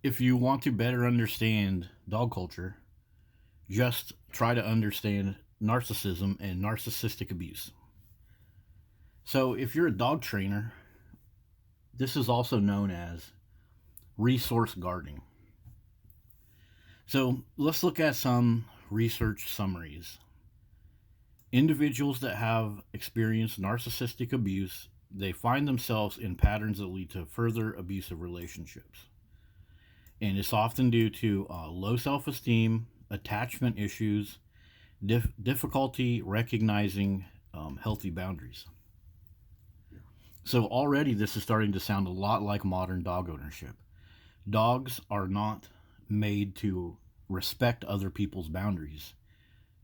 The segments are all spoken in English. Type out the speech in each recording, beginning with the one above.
If you want to better understand dog culture, just try to understand narcissism and narcissistic abuse. So, if you're a dog trainer, this is also known as resource guarding. So, let's look at some research summaries. Individuals that have experienced narcissistic abuse, they find themselves in patterns that lead to further abusive relationships. And it's often due to low self esteem, attachment issues, difficulty recognizing healthy boundaries. So already this is starting to sound a lot like modern dog ownership. Dogs are not made to respect other people's boundaries.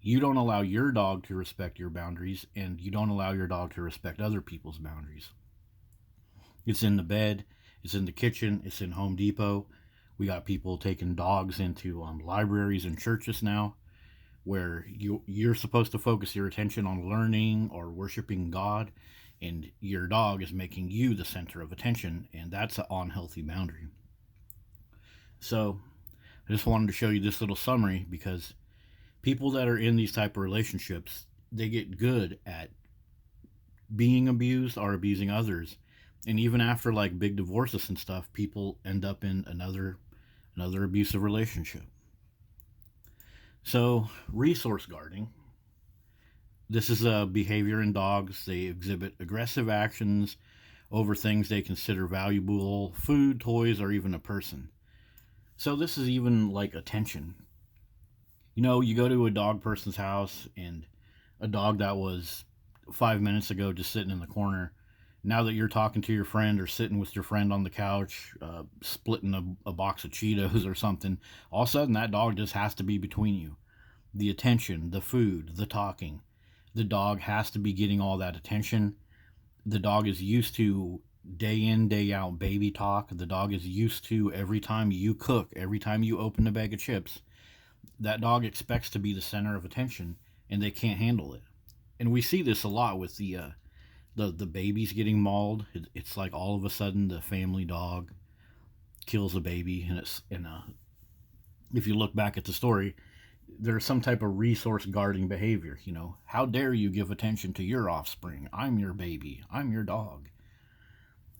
You don't allow your dog to respect your boundaries, and you don't allow your dog to respect other people's boundaries. It's in the bed, it's in the kitchen, it's in Home Depot. We got people taking dogs into libraries and churches now, where you're supposed to focus your attention on learning or worshiping God, and your dog is making you the center of attention, and that's an unhealthy boundary. So I just wanted to show you this little summary because people that are in these type of relationships, they get good at being abused or abusing others. And even after like big divorces and stuff, people end up in another abusive relationship. So, resource guarding. This is a behavior in dogs. They exhibit aggressive actions over things they consider valuable, food, toys, or even a person. So, this is even like attention. You go to a dog person's house and a dog that was 5 minutes ago just sitting in the corner, now that you're talking to your friend or sitting with your friend on the couch, splitting a box of Cheetos or something, all of a sudden that dog just has to be between you. The attention, the food, the talking. The dog has to be getting all that attention. The dog is used to day in, day out baby talk. The dog is used to every time you cook, every time you open a bag of chips, that dog expects to be the center of attention, and they can't handle it. And we see this a lot with the babies getting mauled. It's like all of a sudden the family dog kills a baby, and if you look back at the story, there's some type of resource guarding behavior. How dare you give attention to your offspring? I'm your baby. I'm your dog.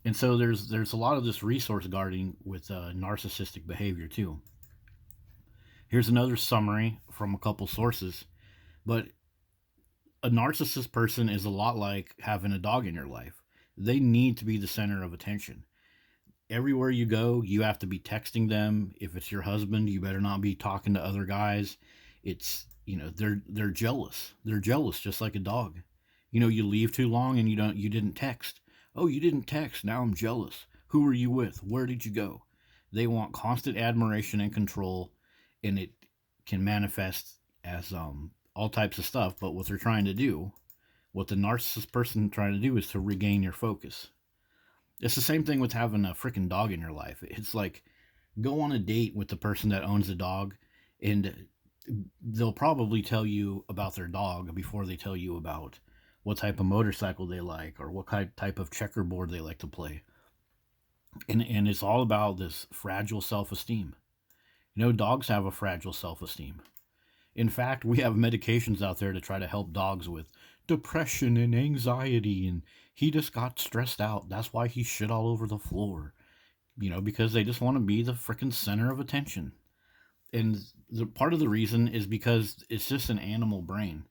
And so there's a lot of this resource guarding with narcissistic behavior too. Here's another summary from a couple sources, but a narcissist person is a lot like having a dog in your life. They need to be the center of attention. Everywhere you go, you have to be texting them. If it's your husband, you better not be talking to other guys. They're jealous. They're jealous just like a dog. You leave too long and you didn't text. Oh, you didn't text. Now I'm jealous. Who are you with? Where did you go? They want constant admiration and control, and it can manifest as all types of stuff. But what the narcissist person trying to do is to regain your focus. It's the same thing with having a freaking dog in your life. It's like go on a date with the person that owns the dog, and they'll probably tell you about their dog before they tell you about what type of motorcycle they like or what type of checkerboard they like to play. And it's all about this fragile self-esteem. Dogs have a fragile self-esteem. In fact, we have medications out there to try to help dogs with depression and anxiety, and he just got stressed out. That's why he shit all over the floor. Because they just want to be the freaking center of attention. And part of the reason is because it's just an animal brain.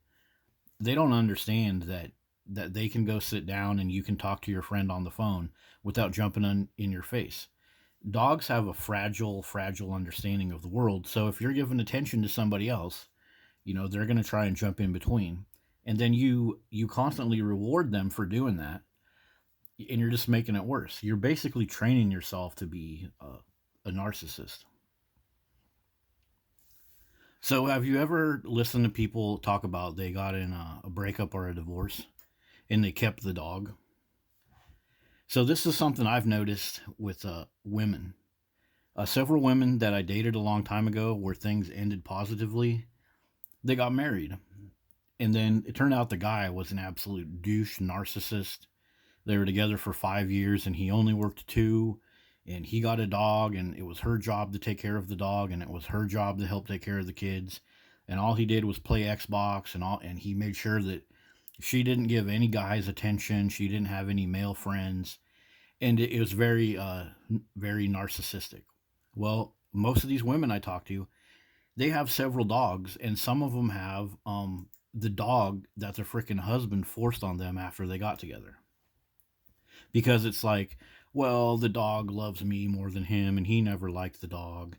They don't understand that they can go sit down and you can talk to your friend on the phone without jumping in your face. Dogs have a fragile understanding of the world. So if you're giving attention to somebody else, they're going to try and jump in between. And then you constantly reward them for doing that, and you're just making it worse. You're basically training yourself to be a narcissist. So have you ever listened to people talk about they got in a breakup or a divorce and they kept the dog? So this is something I've noticed with women. Several women that I dated a long time ago where things ended positively, they got married. And then it turned out the guy was an absolute douche narcissist. They were together for 5 years and he only worked two. and he got a dog, and it was her job to take care of the dog, and it was her job to help take care of the kids. And all he did was play Xbox, and he made sure that she didn't give any guys attention. She didn't have any male friends, and it was very narcissistic. Well, most of these women I talk to, they have several dogs, and some of them have the dog that their freaking husband forced on them after they got together, because it's like, well, the dog loves me more than him, and he never liked the dog.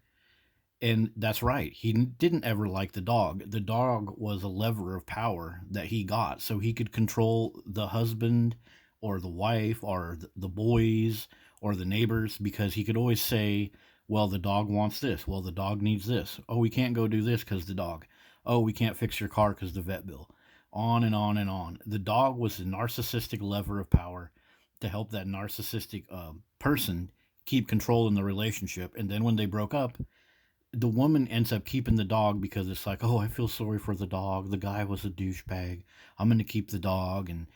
And that's right. He didn't ever like the dog. The dog was a lever of power that he got so he could control the husband or the wife or the boys or the neighbors, because he could always say, well, the dog wants this. Well, the dog needs this. Oh, we can't go do this because the dog. Oh, we can't fix your car because the vet bill. On and on and on. The dog was the narcissistic lever of power to help that narcissistic person keep control in the relationship. And then when they broke up, the woman ends up keeping the dog because it's like, oh, I feel sorry for the dog. The guy was a douchebag. I'm going to keep the dog. And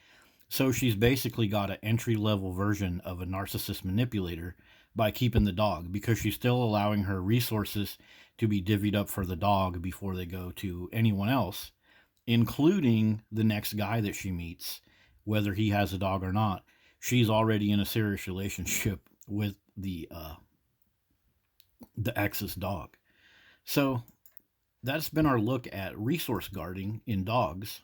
so she's basically got an entry level version of a narcissist manipulator by keeping the dog, because she's still allowing her resources to be divvied up for the dog before they go to anyone else, including the next guy that she meets, whether he has a dog or not. She's already in a serious relationship with the ex's dog. So that's been our look at resource guarding in dogs,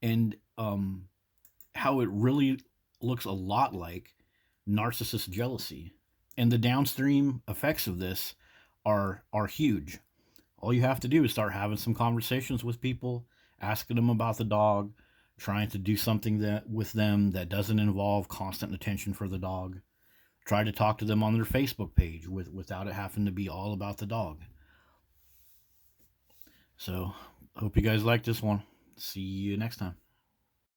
and how it really looks a lot like narcissist jealousy. And the downstream effects of this are huge. All you have to do is start having some conversations with people, asking them about the dog, trying to do something that with them that doesn't involve constant attention for the dog. Try to talk to them on their Facebook page without it having to be all about the dog. So, hope you guys like this one. See you next time.